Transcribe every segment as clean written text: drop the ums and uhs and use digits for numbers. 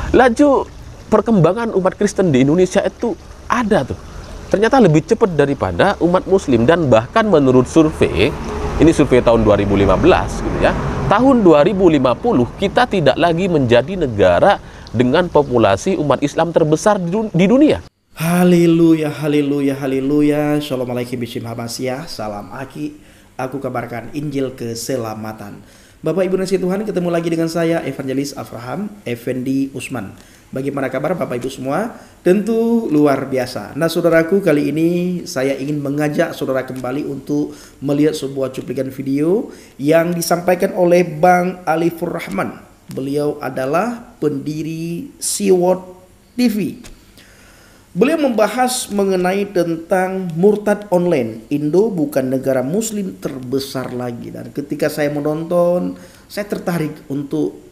Laju perkembangan umat Kristen di Indonesia itu ada tuh. Ternyata lebih cepat daripada umat Muslim, dan bahkan menurut survei, ini survei tahun 2015 gitu ya. Tahun 2050 kita tidak lagi menjadi negara dengan populasi umat Islam terbesar di dunia. Haleluya, haleluya, haleluya. Shalom alaikum bismillahirrahmanirrahim. Salam aki. Aku kabarkan Injil keselamatan. Bapak Ibu nasi Tuhan, ketemu lagi dengan saya Evangelis Avraham Effendi Usman. Bagaimana kabar Bapak Ibu semua? Tentu luar biasa. Nah saudaraku, kali ini saya ingin mengajak saudara kembali untuk melihat sebuah cuplikan video yang disampaikan oleh Bang Alifur Rahman. Beliau adalah pendiri Siwot TV. Beliau membahas mengenai tentang murtad online. Indo bukan negara muslim terbesar lagi. Dan ketika saya menonton, saya tertarik untuk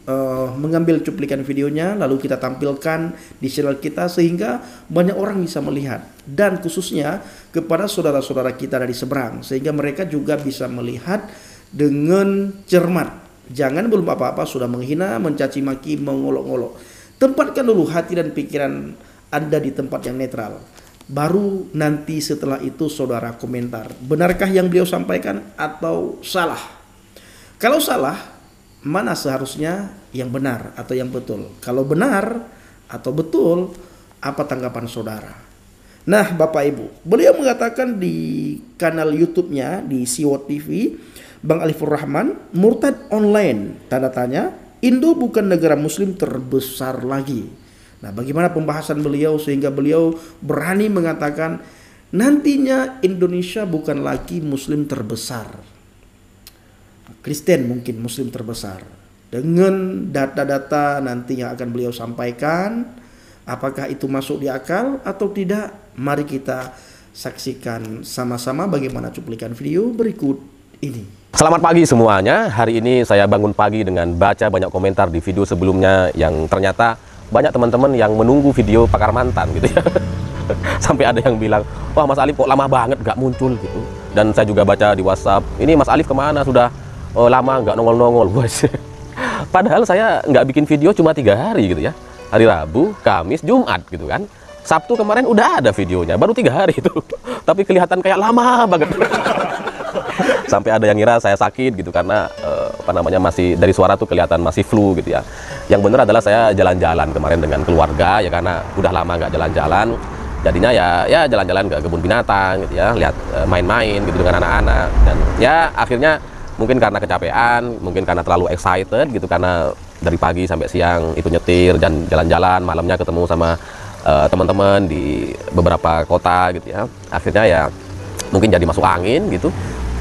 mengambil cuplikan videonya, lalu kita tampilkan di channel kita sehingga banyak orang bisa melihat, dan khususnya kepada saudara-saudara kita dari seberang, sehingga mereka juga bisa melihat dengan cermat. Jangan belum apa-apa sudah menghina, mencaci maki, mengolok-olok. Tempatkan dulu hati dan pikiran Anda di tempat yang netral. Baru nanti setelah itu saudara komentar, benarkah yang beliau sampaikan atau salah? Kalau salah, mana seharusnya yang benar atau yang betul? Kalau benar atau betul, apa tanggapan saudara? Nah Bapak Ibu, beliau mengatakan di kanal YouTube-nya di Siwot TV, Bang Alifur Rahman, murtad online, tanda tanya, Indo bukan negara muslim terbesar lagi. Nah bagaimana pembahasan beliau sehingga beliau berani mengatakan nantinya Indonesia bukan lagi muslim terbesar, Kristen mungkin muslim terbesar. Dengan data-data nanti yang akan beliau sampaikan, apakah itu masuk di akal atau tidak? Mari kita saksikan sama-sama bagaimana cuplikan video berikut ini. Selamat pagi semuanya. Hari ini saya bangun pagi dengan baca banyak komentar di video sebelumnya yang ternyata banyak teman-teman yang menunggu video pakar mantan gitu ya. Sampai ada yang bilang, wah Mas Alif kok lama banget gak muncul gitu. Dan saya juga baca di WhatsApp, ini Mas Alif kemana, sudah lama nggak nongol-nongol. Padahal saya nggak bikin video cuma 3 hari gitu ya. Hari Rabu, Kamis, Jumat gitu kan. Sabtu kemarin udah ada videonya, baru 3 hari itu. Tapi kelihatan kayak lama banget. Sampai ada yang ngira saya sakit gitu karena masih dari suara tuh kelihatan masih flu gitu ya. Yang benar adalah saya jalan-jalan kemarin dengan keluarga ya, karena udah lama nggak jalan-jalan. Jadinya ya jalan-jalan ke kebun binatang gitu ya, lihat main-main gitu dengan anak-anak, dan ya akhirnya mungkin karena kecapean, mungkin karena terlalu excited gitu, karena dari pagi sampai siang itu nyetir dan jalan-jalan, malamnya ketemu sama teman-teman di beberapa kota gitu ya. Akhirnya ya mungkin jadi masuk angin gitu.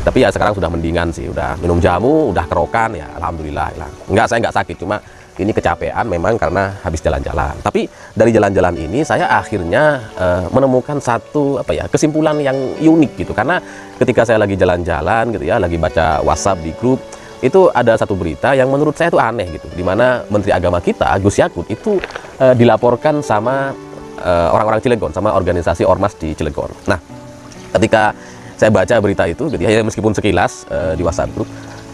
Tapi ya sekarang sudah mendingan sih, udah minum jamu, udah kerokan ya, alhamdulillah lah. Enggak, saya nggak sakit, cuma ini kecapean memang karena habis jalan-jalan. Tapi dari jalan-jalan ini saya akhirnya menemukan satu kesimpulan yang unik gitu. Karena ketika saya lagi jalan-jalan gitu ya, lagi baca WhatsApp di grup, itu ada satu berita yang menurut saya itu aneh gitu, di mana Menteri Agama kita Gus Yakut itu dilaporkan sama orang-orang Cilegon, sama organisasi ormas di Cilegon. Nah, ketika saya baca berita itu gitu ya, meskipun sekilas di WhatsApp grup,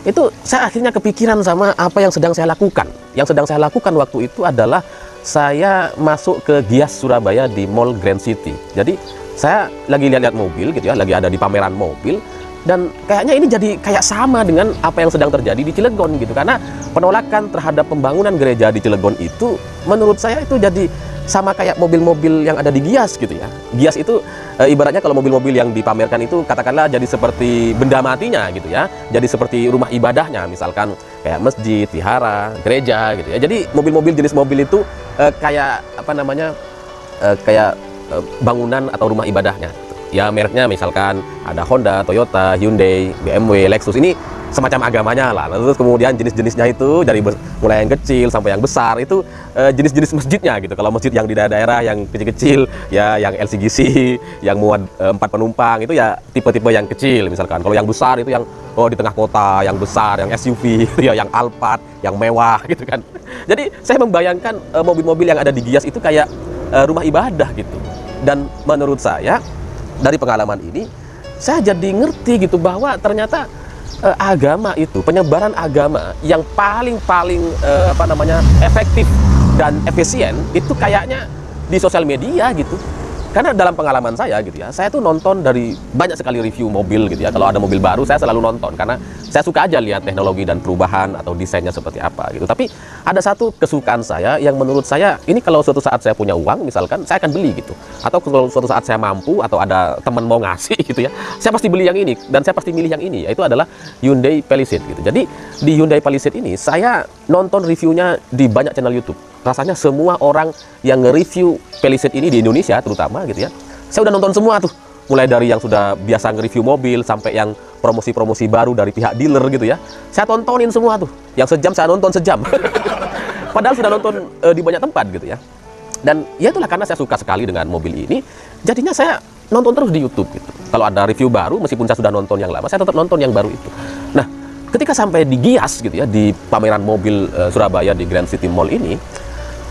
itu saya akhirnya kepikiran sama apa yang sedang saya lakukan. Yang sedang saya lakukan waktu itu adalah saya masuk ke Gias Surabaya di Mall Grand City. Jadi saya lagi lihat-lihat mobil gitu ya, lagi ada di pameran mobil, dan kayaknya ini jadi kayak sama dengan apa yang sedang terjadi di Cilegon gitu. Karena penolakan terhadap pembangunan gereja di Cilegon itu menurut saya itu jadi sama kayak mobil-mobil yang ada di Gias gitu ya. Gias itu ibaratnya kalau mobil-mobil yang dipamerkan itu katakanlah jadi seperti benda matinya gitu ya. Jadi seperti rumah ibadahnya, misalkan kayak masjid, vihara, gereja gitu ya. Jadi mobil-mobil jenis mobil itu kayak bangunan atau rumah ibadahnya. Ya mereknya misalkan ada Honda, Toyota, Hyundai, BMW, Lexus, ini semacam agamanya lah. Terus kemudian jenis-jenisnya itu dari mulai yang kecil sampai yang besar itu jenis-jenis masjidnya gitu. Kalau masjid yang di daerah yang kecil-kecil ya, yang LCGC, yang muat 4 penumpang itu ya tipe-tipe yang kecil misalkan. Kalau yang besar itu yang di tengah kota, yang besar, yang SUV ya, yang Alphard, yang mewah gitu kan. Jadi saya membayangkan mobil-mobil yang ada di Gias itu kayak rumah ibadah gitu. Dan menurut saya dari pengalaman ini saya jadi ngerti gitu bahwa ternyata agama itu, penyebaran agama yang paling efektif dan efisien itu kayaknya di sosial media gitu. Karena dalam pengalaman saya gitu ya, saya tuh nonton dari banyak sekali review mobil gitu ya. Kalau ada mobil baru saya selalu nonton karena saya suka aja lihat teknologi dan perubahan atau desainnya seperti apa gitu. Tapi ada satu kesukaan saya yang menurut saya ini kalau suatu saat saya punya uang misalkan saya akan beli gitu. Atau kalau suatu saat saya mampu atau ada teman mau ngasih gitu ya, saya pasti beli yang ini dan saya pasti milih yang ini, yaitu adalah Hyundai Palisade gitu. Jadi di Hyundai Palisade ini saya nonton reviewnya di banyak channel YouTube. Rasanya semua orang yang nge-review Palisade ini di Indonesia terutama gitu ya, saya udah nonton semua tuh, mulai dari yang sudah biasa nge-review mobil sampai yang promosi-promosi baru dari pihak dealer gitu ya, saya tontonin semua tuh. Yang sejam saya nonton sejam padahal sudah nonton di banyak tempat gitu ya. Dan ya itulah karena saya suka sekali dengan mobil ini, jadinya saya nonton terus di YouTube gitu. Kalau ada review baru, meskipun saya sudah nonton yang lama, saya tetap nonton yang baru itu. Nah, ketika sampai di Gias gitu ya, di pameran mobil Surabaya di Grand City Mall ini,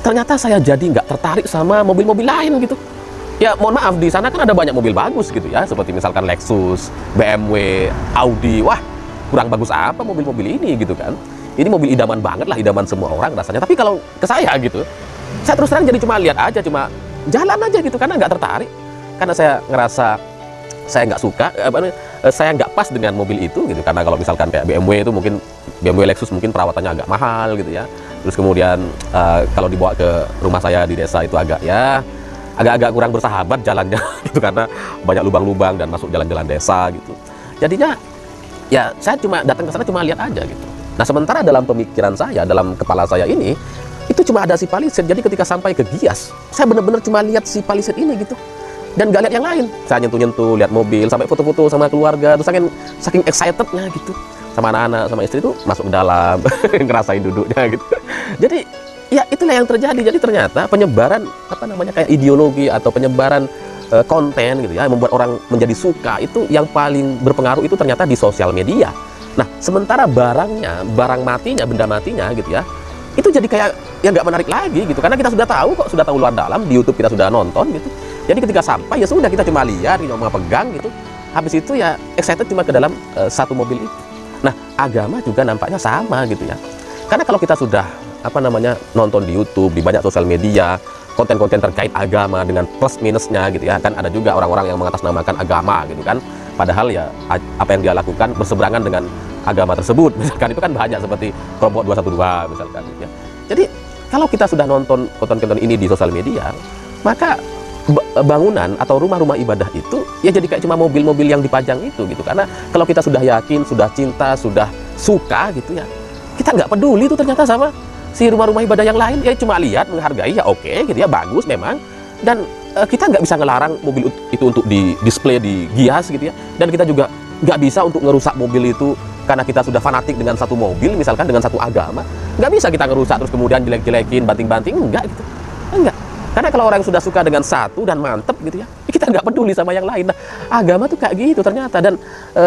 ternyata saya jadi nggak tertarik sama mobil-mobil lain gitu. Ya mohon maaf, di sana kan ada banyak mobil bagus gitu ya, seperti misalkan Lexus, BMW, Audi. Wah, kurang bagus apa mobil-mobil ini gitu kan. Ini mobil idaman banget lah, idaman semua orang rasanya. Tapi kalau ke saya gitu, saya terus terang jadi cuma lihat aja, cuma jalan aja gitu, karena nggak tertarik. Karena saya ngerasa saya nggak suka, saya nggak pas dengan mobil itu gitu. Karena kalau misalkan kayak BMW itu mungkin, BMW Lexus mungkin perawatannya agak mahal gitu ya. Terus kemudian kalau dibawa ke rumah saya di desa itu agak kurang bersahabat jalannya gitu, karena banyak lubang-lubang dan masuk jalan-jalan desa gitu. Jadinya ya saya cuma datang ke sana cuma lihat aja gitu. Nah, sementara dalam pemikiran saya, dalam kepala saya ini itu cuma ada si Palisade. Jadi ketika sampai ke Gias, saya benar-benar cuma lihat si Palisade ini gitu. Dan gak lihat yang lain. Saya nyentuh-nyentuh, lihat mobil, sampai foto-foto sama keluarga. Terus saking excitednya gitu, sama anak-anak, sama istri itu masuk ke dalam, ngerasain duduknya gitu. Jadi ya itulah yang terjadi. Jadi ternyata penyebaran kayak ideologi atau penyebaran konten gitu ya, membuat orang menjadi suka, itu yang paling berpengaruh itu ternyata di sosial media. Nah, sementara barang matinya, benda matinya gitu ya, itu jadi kayak ya nggak menarik lagi gitu, karena kita sudah tahu kok, sudah tahu luar dalam, di YouTube kita sudah nonton gitu. Jadi ketika sampai ya sudah, kita cuma lihat, cuma pegang gitu. Habis itu ya excited cuma ke dalam satu mobil itu. Nah, agama juga nampaknya sama gitu ya. Karena kalau kita sudah nonton di YouTube, di banyak sosial media, konten-konten terkait agama dengan plus minusnya gitu ya, kan ada juga orang-orang yang mengatasnamakan agama gitu kan. Padahal ya apa yang dia lakukan berseberangan dengan agama tersebut. Misalkan itu kan banyak, seperti kelompok 212 misalkan gitu ya. Jadi kalau kita sudah nonton konten-konten ini di sosial media, maka bangunan atau rumah-rumah ibadah itu ya jadi kayak cuma mobil-mobil yang dipajang itu gitu. Karena kalau kita sudah yakin, sudah cinta, sudah suka gitu ya, kita nggak peduli itu ternyata sama si rumah-rumah ibadah yang lain. Ya cuma lihat, menghargai, ya oke gitu ya, bagus memang. Dan kita nggak bisa ngelarang mobil itu untuk di display di Gias gitu ya. Dan kita juga nggak bisa untuk ngerusak mobil itu karena kita sudah fanatik dengan satu mobil, misalkan dengan satu agama. Nggak bisa kita ngerusak terus kemudian jelek-jelekin, banting-banting, enggak gitu. Enggak. Karena kalau orang yang sudah suka dengan satu dan mantep gitu ya, kita nggak peduli sama yang lain. Nah, agama tuh kayak gitu ternyata. Dan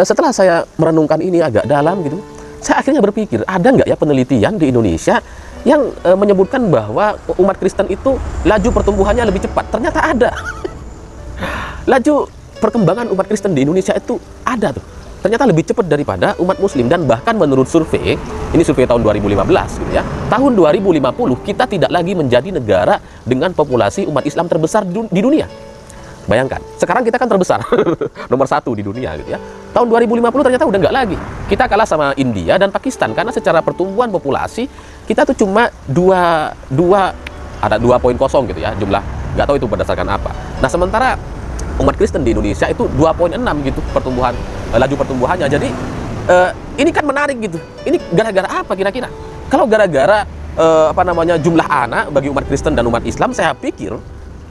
setelah saya merenungkan ini agak dalam gitu, saya akhirnya berpikir, ada nggak ya penelitian di Indonesia yang menyebutkan bahwa umat Kristen itu laju pertumbuhannya lebih cepat? Ternyata ada. Laju perkembangan umat Kristen di Indonesia itu ada tuh. Ternyata lebih cepat daripada umat Muslim. Dan bahkan menurut survei, ini survei tahun 2015 gitu ya, tahun 2050 kita tidak lagi menjadi negara dengan populasi umat Islam terbesar di dunia. Bayangkan, sekarang kita kan terbesar, nomor 1 di dunia gitu ya. Tahun 2050 ternyata udah nggak lagi. Kita kalah sama India dan Pakistan, karena secara pertumbuhan populasi kita tuh cuma 2,0 gitu ya jumlah. Nggak tahu itu berdasarkan apa. Nah, sementara umat Kristen di Indonesia itu 2,6 gitu laju pertumbuhannya. Jadi ini kan menarik gitu. Ini gara-gara apa kira-kira? Kalau gara-gara jumlah anak bagi umat Kristen dan umat Islam, saya pikir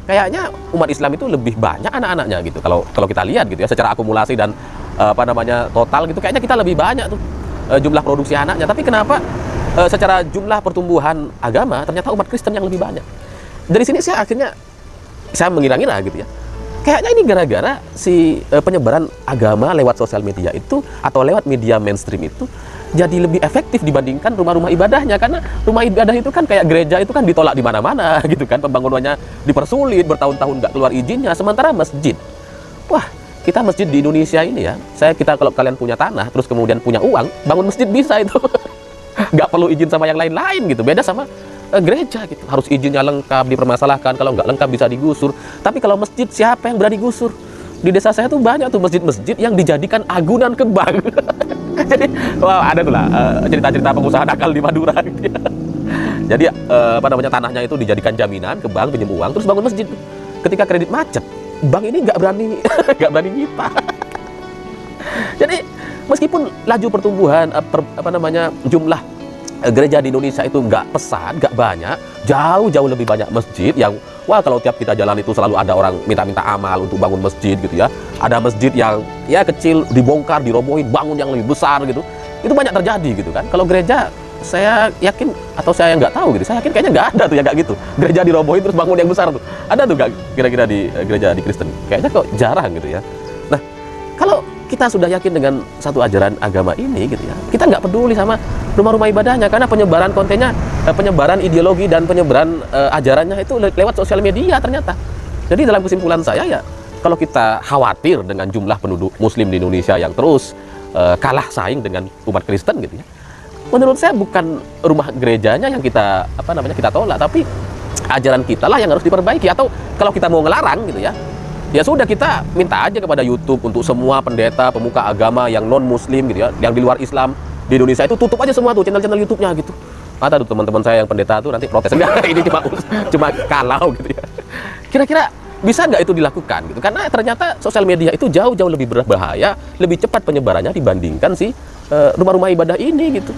kayaknya umat Islam itu lebih banyak anak-anaknya gitu. Kalau kita lihat gitu ya, secara akumulasi dan total gitu, kayaknya kita lebih banyak tuh jumlah produksi anaknya. Tapi kenapa secara jumlah pertumbuhan agama ternyata umat Kristen yang lebih banyak? Dari sini saya mengira-ngira gitu ya, kayaknya ini gara-gara si penyebaran agama lewat sosial media itu atau lewat media mainstream itu jadi lebih efektif dibandingkan rumah-rumah ibadahnya. Karena rumah ibadah itu kan kayak gereja itu kan ditolak di mana-mana gitu kan, pembangunannya dipersulit, bertahun-tahun nggak keluar izinnya. Sementara masjid, wah, kita masjid di Indonesia ini ya, kita kalau kalian punya tanah terus kemudian punya uang, bangun masjid bisa itu. Nggak perlu izin sama yang lain-lain gitu. Beda sama gereja gitu. Harus izinnya lengkap, dipermasalahkan, kalau nggak lengkap bisa digusur. Tapi kalau masjid, siapa yang berani gusur? Di desa saya tuh banyak tuh masjid-masjid yang dijadikan agunan ke bank. Jadi, wah, ada tuh lah cerita-cerita pengusaha nakal di Madura gitu ya. Jadi tanahnya itu dijadikan jaminan ke bank, pinjam uang, terus bangun masjid. Ketika kredit macet, bank ini nggak berani nggak berani nyita. Jadi meskipun laju pertumbuhan jumlah gereja di Indonesia itu nggak pesat, nggak banyak, jauh lebih banyak masjid yang kalau tiap kita jalan itu selalu ada orang minta amal untuk bangun masjid gitu ya. Ada masjid yang ya kecil dibongkar, dirobohin, bangun yang lebih besar gitu. Itu banyak terjadi gitu kan. Kalau gereja saya yakin, atau saya nggak tahu gitu, saya yakin kayaknya nggak ada tuh ya, nggak gitu. Gereja dirobohin terus bangun yang besar tuh. Ada tuh nggak kira-kira di gereja di Kristen? Kayaknya kok jarang gitu ya. Nah, kalau kita sudah yakin dengan satu ajaran agama ini gitu ya, kita nggak peduli sama rumah-rumah ibadahnya, karena penyebaran kontennya, penyebaran ideologi dan penyebaran ajarannya itu lewat sosial media ternyata. Jadi dalam kesimpulan saya ya, kalau kita khawatir dengan jumlah penduduk Muslim di Indonesia yang terus kalah saing dengan umat Kristen gitu ya, menurut saya bukan rumah gerejanya yang kita kita tolak, tapi ajaran kita lah yang harus diperbaiki. Atau kalau kita mau ngelarang gitu ya, ya sudah, kita minta aja kepada YouTube untuk semua pendeta, pemuka agama yang non-Muslim gitu ya, yang di luar Islam di Indonesia itu tutup aja semua tuh channel-channel YouTube-nya gitu. Ada tuh teman-teman saya yang pendeta tuh nanti protes, enggak, ini cuma kalau gitu ya. Kira-kira bisa nggak itu dilakukan gitu? Karena ternyata sosial media itu jauh lebih berbahaya, lebih cepat penyebarannya dibandingkan rumah-rumah ibadah ini gitu.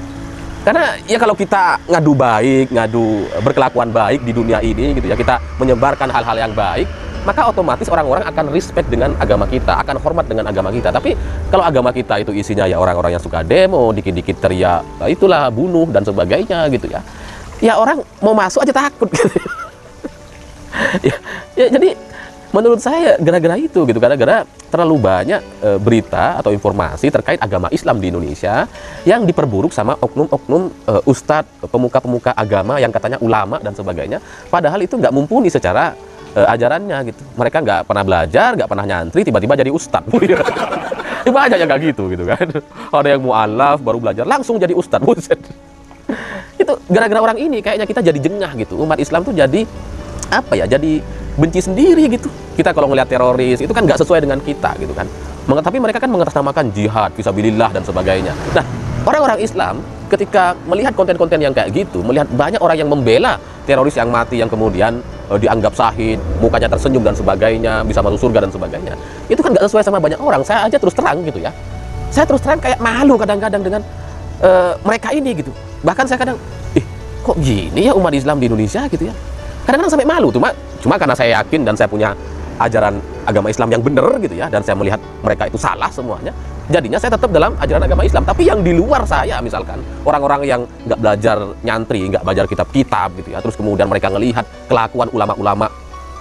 Karena ya kalau kita ngadu berkelakuan baik di dunia ini gitu ya, kita menyebarkan hal-hal yang baik, maka otomatis orang-orang akan respect dengan agama kita, akan hormat dengan agama kita. Tapi kalau agama kita itu isinya ya orang-orang yang suka demo, dikit-dikit teriak, itulah bunuh dan sebagainya gitu ya, ya orang mau masuk aja takut gitu. ya jadi menurut saya gara-gara itu gitu, gara-gara terlalu banyak berita atau informasi terkait agama Islam di Indonesia yang diperburuk sama oknum-oknum ustadz, pemuka-pemuka agama yang katanya ulama dan sebagainya, padahal itu nggak mumpuni secara ajarannya gitu. Mereka nggak pernah belajar, nggak pernah nyantri, tiba-tiba jadi ustadz. Banyak yang kayak gitu kan. Ada yang mu'alaf, baru belajar langsung jadi ustadz. Itu gara-gara orang ini kayaknya kita jadi jengah gitu. Umat Islam tuh jadi jadi benci sendiri gitu. Kita kalau ngelihat teroris itu kan nggak sesuai dengan kita gitu kan. Tapi mereka kan mengatasnamakan jihad, fisabilillah dan sebagainya. Nah, orang-orang Islam ketika melihat konten-konten yang kayak gitu, melihat banyak orang yang membela teroris yang mati, yang kemudian dianggap syahid, mukanya tersenyum dan sebagainya, bisa masuk surga dan sebagainya, itu kan nggak sesuai sama banyak orang. Saya aja terus terang gitu ya, saya terus terang kayak malu kadang-kadang dengan mereka ini gitu. Bahkan saya kadang, kok gini ya umat Islam di Indonesia gitu ya, kadang-kadang sampai malu. Cuma karena saya yakin dan saya punya ajaran agama Islam yang benar gitu ya, dan saya melihat mereka itu salah semuanya, jadinya saya tetap dalam ajaran agama Islam. Tapi yang di luar saya, misalkan orang-orang yang nggak belajar nyantri, nggak belajar kitab-kitab gitu ya, terus kemudian mereka ngelihat kelakuan ulama-ulama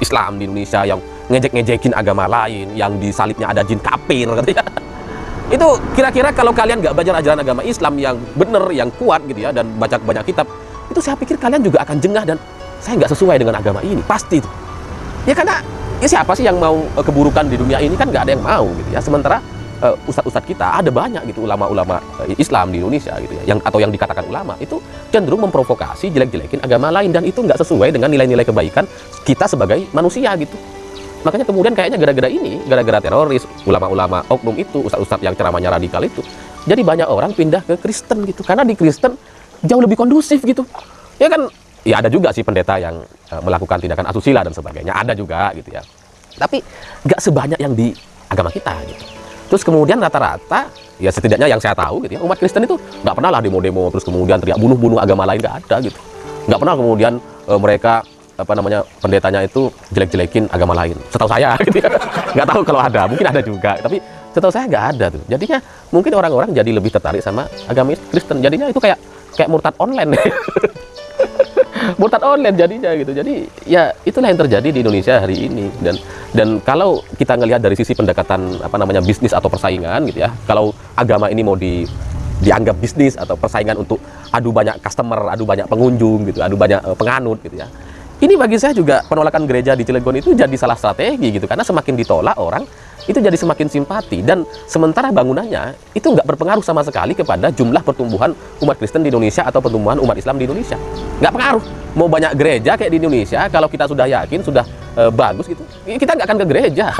Islam di Indonesia yang ngejek-ngejekin agama lain, yang di salibnya ada jin kafir gitu ya. Itu kira-kira kalau kalian nggak belajar ajaran agama Islam yang benar, yang kuat gitu ya, dan baca banyak kitab, itu saya pikir kalian juga akan jengah dan saya nggak sesuai dengan agama ini, pasti itu. Ya karena siapa sih yang mau keburukan di dunia ini, kan nggak ada yang mau gitu ya. Sementara ustadz-ustadz kita ada banyak gitu, ulama-ulama Islam di Indonesia gitu ya, yang dikatakan ulama itu cenderung memprovokasi, jelek-jelekin agama lain, dan itu nggak sesuai dengan nilai-nilai kebaikan kita sebagai manusia gitu. Makanya kemudian kayaknya gara-gara teroris, ulama-ulama oknum itu, ustadz-ustadz yang ceramahnya radikal itu, jadi banyak orang pindah ke Kristen gitu, karena di Kristen jauh lebih kondusif gitu. Ya kan, ya ada juga sih pendeta yang melakukan tindakan asusila dan sebagainya, ada juga gitu ya. Tapi nggak sebanyak yang di agama kita gitu. Terus kemudian rata-rata, ya setidaknya yang saya tahu gitu ya, umat Kristen itu nggak pernah lah demo-demo terus kemudian teriak bunuh-bunuh agama lain, nggak ada gitu. Nggak pernah kemudian mereka pendetanya itu jelek-jelekin agama lain. Setahu saya gitu ya. Nggak tahu kalau ada, mungkin ada juga. Tapi setahu saya nggak ada tuh. Jadinya mungkin orang-orang jadi lebih tertarik sama agama Kristen. Jadinya itu kayak murtad online. Murtad online jadinya gitu. Jadi ya itulah yang terjadi di Indonesia hari ini. Dan kalau kita ngelihat dari sisi pendekatan bisnis atau persaingan gitu ya, kalau agama ini mau dianggap bisnis atau persaingan untuk adu banyak customer, adu banyak pengunjung gitu, adu banyak penganut gitu ya, Ini bagi saya juga penolakan gereja di Cilegon itu jadi salah strategi gitu, karena semakin ditolak orang itu jadi semakin simpati, dan sementara bangunannya itu nggak berpengaruh sama sekali kepada jumlah pertumbuhan umat Kristen di Indonesia atau pertumbuhan umat Islam di Indonesia. Nggak pengaruh. Mau banyak gereja kayak di Indonesia, kalau kita sudah yakin sudah bagus gitu, kita nggak akan ke gereja.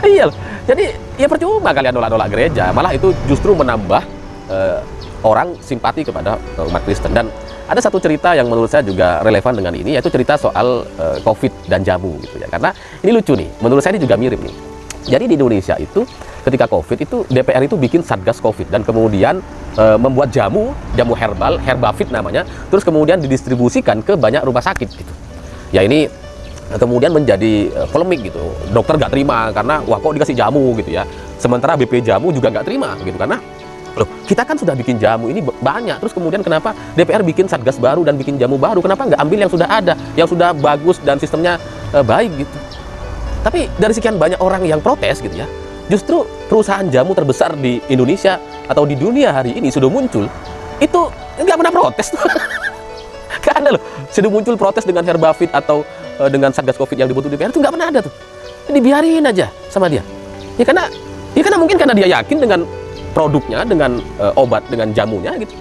Iya, jadi ya percuma kalian nolak-nolak gereja, malah itu justru menambah orang simpati kepada umat Kristen. Dan ada satu cerita yang menurut saya juga relevan dengan ini, yaitu cerita soal COVID dan jamu gitu ya. Karena ini lucu nih, menurut saya ini juga mirip nih. Jadi di Indonesia itu ketika COVID itu DPR itu bikin Satgas COVID, dan kemudian membuat jamu herbal, Herbafit namanya, terus kemudian didistribusikan ke banyak rumah sakit gitu. Ya ini kemudian menjadi polemik gitu. Dokter nggak terima karena wah kok dikasih jamu gitu ya. Sementara BP Jamu juga nggak terima gitu, karena loh, kita kan sudah bikin jamu ini banyak, terus kemudian kenapa DPR bikin Satgas baru dan bikin jamu baru? Kenapa nggak ambil yang sudah ada, yang sudah bagus dan sistemnya baik gitu? Tapi dari sekian banyak orang yang protes gitu ya, justru perusahaan jamu terbesar di Indonesia atau di dunia hari ini sudah muncul, itu nggak pernah protes. Nggak ada loh, sudah muncul protes dengan Herbafit atau dengan Satgas COVID yang dibutuhkan DPR, itu nggak pernah ada tuh. Dibiarin aja sama dia. Ya karena mungkin karena dia yakin dengan produknya, dengan obat, dengan jamunya gitu.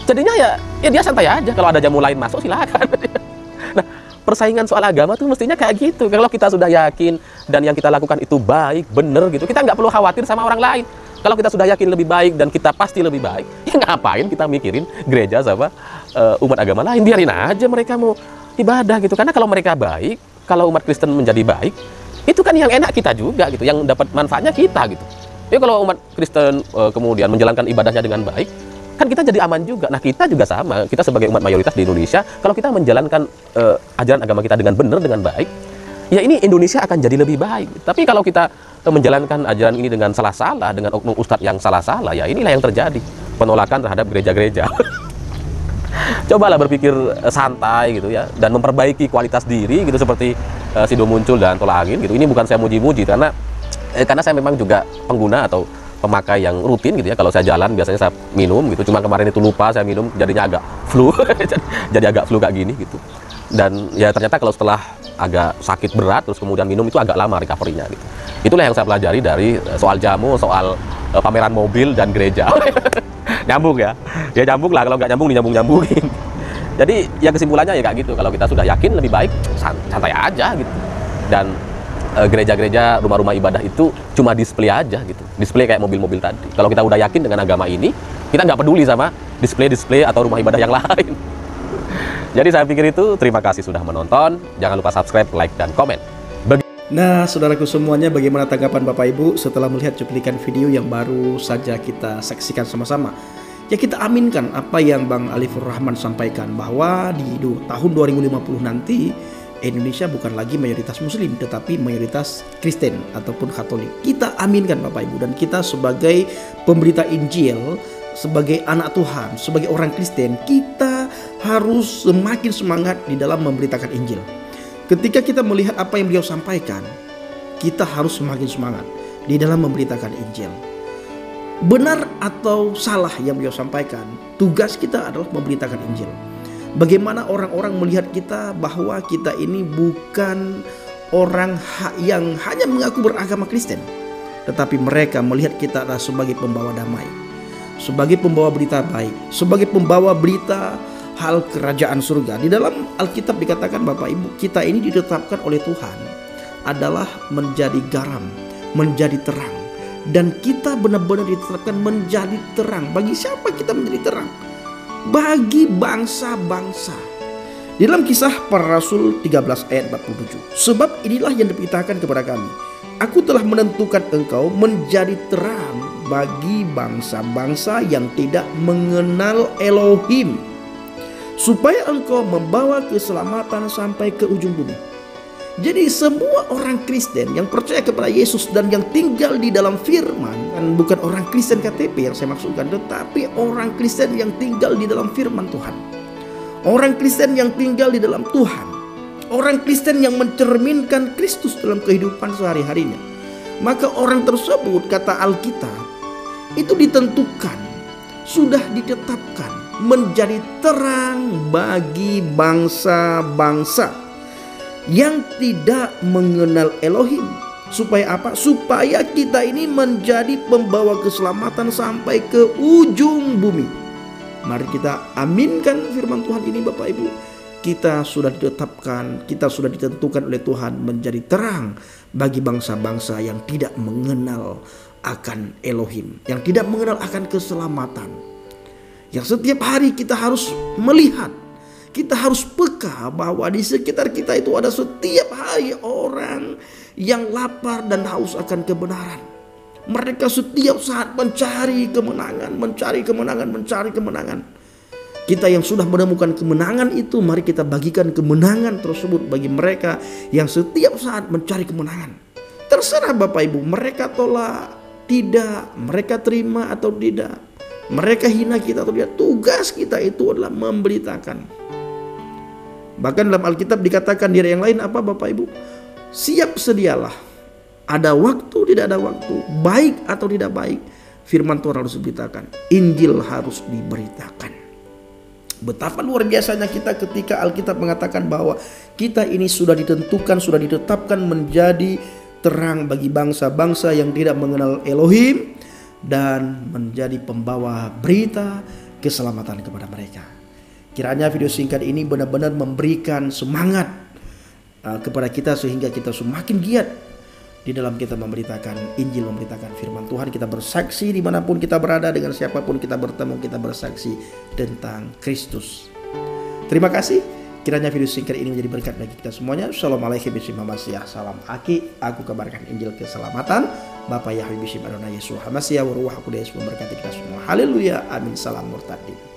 Jadinya ya dia santai aja, kalau ada jamu lain masuk silakan. Nah, persaingan soal agama tuh mestinya kayak gitu. Kalau kita sudah yakin dan yang kita lakukan itu baik, bener gitu, kita nggak perlu khawatir sama orang lain. Kalau kita sudah yakin lebih baik dan kita pasti lebih baik, ya ngapain kita mikirin gereja sama umat agama lain? Biarin aja mereka mau ibadah gitu. Karena kalau mereka baik, kalau umat Kristen menjadi baik, itu kan yang enak kita juga gitu, yang dapat manfaatnya kita gitu. Ya kalau umat Kristen kemudian menjalankan ibadahnya dengan baik, kan kita jadi aman juga. Nah, kita juga sama. Kita sebagai umat mayoritas di Indonesia, kalau kita menjalankan ajaran agama kita dengan benar, dengan baik, ya ini Indonesia akan jadi lebih baik. Tapi kalau kita menjalankan ajaran ini dengan salah-salah, dengan oknum ustadz yang salah-salah, ya inilah yang terjadi. Penolakan terhadap gereja-gereja. Cobalah berpikir santai gitu ya, dan memperbaiki kualitas diri gitu, seperti Sido Muncul dan Tolak Angin gitu. Ini bukan saya muji-muji, karena saya memang juga pengguna atau pemakai yang rutin gitu ya. Kalau saya jalan biasanya saya minum gitu, cuma kemarin itu lupa saya minum, jadinya agak flu. Jadi agak flu kayak gini gitu. Dan ya ternyata kalau setelah agak sakit berat terus kemudian minum itu agak lama recovery-nya gitu. Itulah yang saya pelajari dari soal jamu, soal pameran mobil dan gereja. Nyambung ya. Ya nyambung lah, kalau nggak nyambung dinyambung-nyambungin. Jadi ya kesimpulannya ya kayak gitu. Kalau kita sudah yakin lebih baik, santai aja gitu. Dan gereja-gereja, rumah-rumah ibadah itu cuma display aja gitu, display kayak mobil-mobil tadi. Kalau kita udah yakin dengan agama ini, kita nggak peduli sama display atau rumah ibadah yang lain. Jadi saya pikir itu. Terima kasih sudah menonton. Jangan lupa subscribe, like, dan komen. Nah, saudaraku semuanya, bagaimana tanggapan Bapak Ibu setelah melihat cuplikan video yang baru saja kita saksikan sama-sama? Ya, kita aminkan apa yang Bang Alifur Rahman sampaikan, bahwa di tahun 2050 nanti Indonesia bukan lagi mayoritas Muslim, tetapi mayoritas Kristen ataupun Katolik. Kita aminkan Bapak Ibu, dan kita sebagai pemberita Injil, sebagai anak Tuhan, sebagai orang Kristen, kita harus semakin semangat di dalam memberitakan Injil. Ketika kita melihat apa yang beliau sampaikan, kita harus semakin semangat di dalam memberitakan Injil. Benar atau salah yang beliau sampaikan, tugas kita adalah memberitakan Injil. Bagaimana orang-orang melihat kita bahwa kita ini bukan orang yang hanya mengaku beragama Kristen, tetapi mereka melihat kita adalah sebagai pembawa damai, sebagai pembawa berita baik, sebagai pembawa berita hal kerajaan surga. Di dalam Alkitab dikatakan Bapak Ibu, kita ini ditetapkan oleh Tuhan adalah menjadi garam, menjadi terang. Dan kita benar-benar ditetapkan menjadi terang. Bagi siapa kita menjadi terang? Bagi bangsa-bangsa. Di dalam Kisah Para Rasul 13 ayat 47. Sebab inilah yang diberitakan kepada kami, aku telah menentukan engkau menjadi terang bagi bangsa-bangsa yang tidak mengenal Elohim, supaya engkau membawa keselamatan sampai ke ujung bumi. Jadi semua orang Kristen yang percaya kepada Yesus dan yang tinggal di dalam firman, kan bukan orang Kristen KTP yang saya maksudkan, tetapi orang Kristen yang tinggal di dalam firman Tuhan. Orang Kristen yang tinggal di dalam Tuhan. Orang Kristen yang mencerminkan Kristus dalam kehidupan sehari-harinya. Maka orang tersebut, kata Alkitab, itu ditentukan, sudah ditetapkan menjadi terang bagi bangsa-bangsa yang tidak mengenal Elohim. Supaya apa? Supaya kita ini menjadi pembawa keselamatan sampai ke ujung bumi. Mari kita aminkan firman Tuhan ini Bapak Ibu. Kita sudah ditetapkan, kita sudah ditentukan oleh Tuhan menjadi terang bagi bangsa-bangsa yang tidak mengenal akan Elohim, yang tidak mengenal akan keselamatan. Yang setiap hari kita harus melihat, kita harus peka bahwa di sekitar kita itu ada setiap hari orang yang lapar dan haus akan kebenaran. Mereka setiap saat mencari kemenangan, mencari kemenangan, mencari kemenangan. Kita yang sudah menemukan kemenangan itu, mari kita bagikan kemenangan tersebut bagi mereka yang setiap saat mencari kemenangan. Terserah Bapak Ibu, mereka tolak, tidak, mereka terima atau tidak, mereka hina kita atau tidak. Tugas kita itu adalah memberitakan. Bahkan dalam Alkitab dikatakan di ayat yang lain apa Bapak Ibu? Siap sedialah. Ada waktu, tidak ada waktu, baik atau tidak baik, firman Tuhan harus diberitakan, Injil harus diberitakan. Betapa luar biasanya kita ketika Alkitab mengatakan bahwa kita ini sudah ditentukan, sudah ditetapkan menjadi terang bagi bangsa-bangsa yang tidak mengenal Elohim dan menjadi pembawa berita keselamatan kepada mereka. Kiranya video singkat ini benar-benar memberikan semangat kepada kita sehingga kita semakin giat di dalam kita memberitakan Injil, memberitakan firman Tuhan. Kita bersaksi dimanapun kita berada, dengan siapapun kita bertemu, kita bersaksi tentang Kristus. Terima kasih. Kiranya video singkat ini menjadi berkat bagi kita semuanya. Assalamualaikum warahmatullahi wabarakatuh. Salam Aki. Aku kabarkan Injil keselamatan. Bapak Yahweh Bishim Adonai Yesus Hamasiah Waruah Kudus memberkati kita semua. Haleluya. Amin. Salam murtadin.